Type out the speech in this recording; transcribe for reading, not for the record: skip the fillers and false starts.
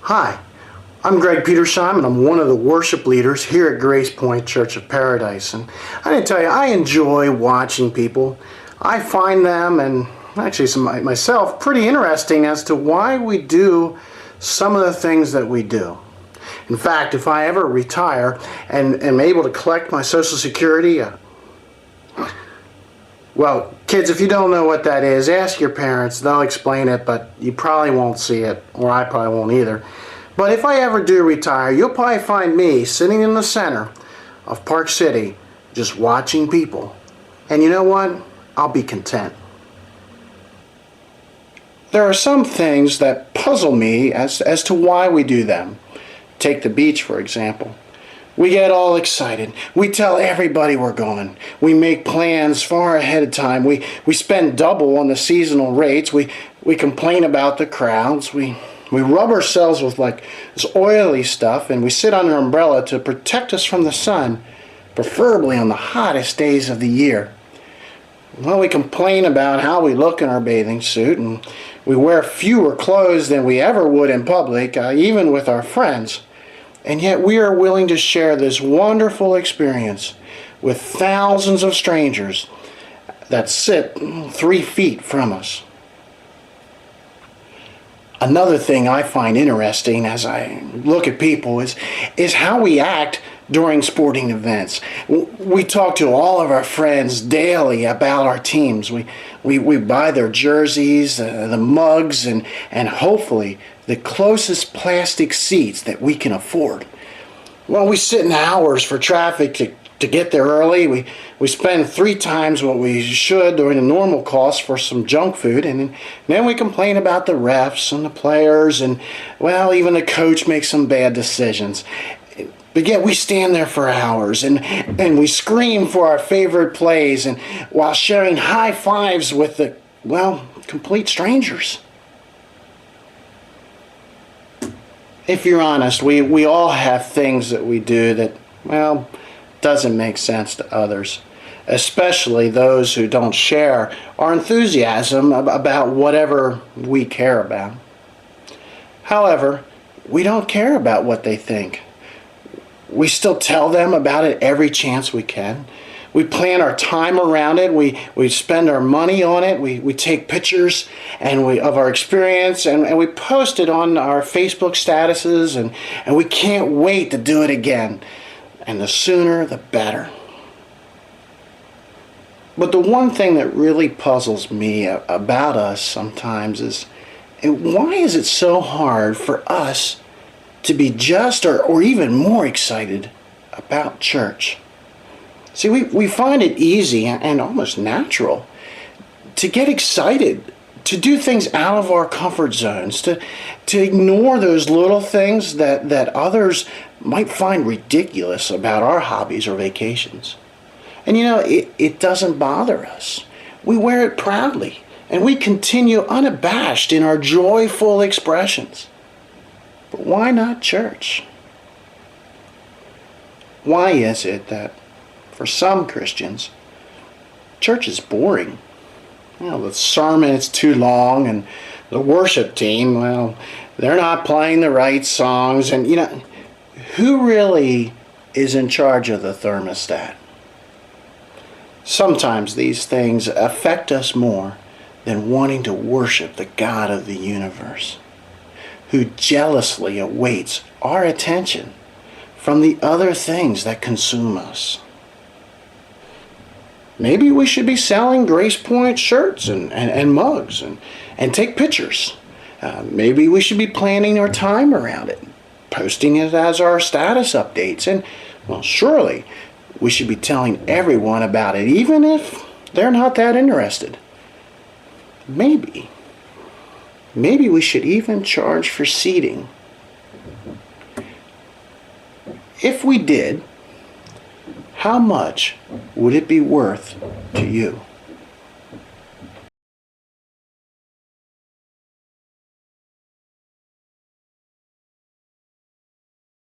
Hi, I'm Greg Petersheim, and I'm one of the worship leaders here at Grace Point Church of Paradise. And I didn't tell you, I enjoy watching people. I find them, and actually myself, pretty interesting as to why we do some of the things that we do. In fact, if I ever retire and am able to collect my Social Security, well, kids, if you don't know what that is, ask your parents. They'll explain it, but you probably won't see it, or I probably won't either. But if I ever do retire, you'll probably find me sitting in the center of Park City, just watching people. And you know what? I'll be content. There are some things that puzzle me as to why we do them. Take the beach, for example. We get all excited. We tell everybody we're going. We make plans far ahead of time. We spend double on the seasonal rates. We complain about the crowds. We rub ourselves with like this oily stuff, and we sit under an umbrella to protect us from the sun, preferably on the hottest days of the year. Well, we complain about how we look in our bathing suit, and we wear fewer clothes than we ever would in public, even with our friends. And yet we are willing to share this wonderful experience with thousands of strangers that sit 3 feet from us. Another thing I find interesting as I look at people is how we act during sporting events. We talk to all of our friends daily about our teams. We buy their jerseys, the mugs, and hopefully the closest plastic seats that we can afford. Well, we sit in hours for traffic to get there early. We spend 3 times what we should during the normal cost for some junk food, and then we complain about the refs and the players, and well, even the coach makes some bad decisions. But yet we stand there for hours and we scream for our favorite plays, and while sharing high fives with the, well, complete strangers. If you're honest, we all have things that we do that, well, doesn't make sense to others, especially those who don't share our enthusiasm about whatever we care about. However, we don't care about what they think. We still tell them about it every chance we can. We plan our time around it. We spend our money on it. We take pictures of our experience, and we post it on our Facebook statuses, and we can't wait to do it again. And the sooner, the better. But the one thing that really puzzles me about us sometimes is, why is it so hard for us to be just or even more excited about church? See, we find it easy and almost natural to get excited, to do things out of our comfort zones, to ignore those little things that others might find ridiculous about our hobbies or vacations. And you know, it doesn't bother us. We wear it proudly, and we continue unabashed in our joyful expressions. But why not church? Why is it that for some Christians, church is boring? You know, the sermon is too long, and the worship team, well, they're not playing the right songs, and you know, who really is in charge of the thermostat? Sometimes these things affect us more than wanting to worship the God of the universe, who jealously awaits our attention from the other things that consume us. Maybe we should be selling Grace Point shirts and mugs and take pictures. Maybe we should be planning our time around it, posting it as our status updates, and, well, surely we should be telling everyone about it, even if they're not that interested. Maybe we should even charge for seating. If we did, how much would it be worth to you?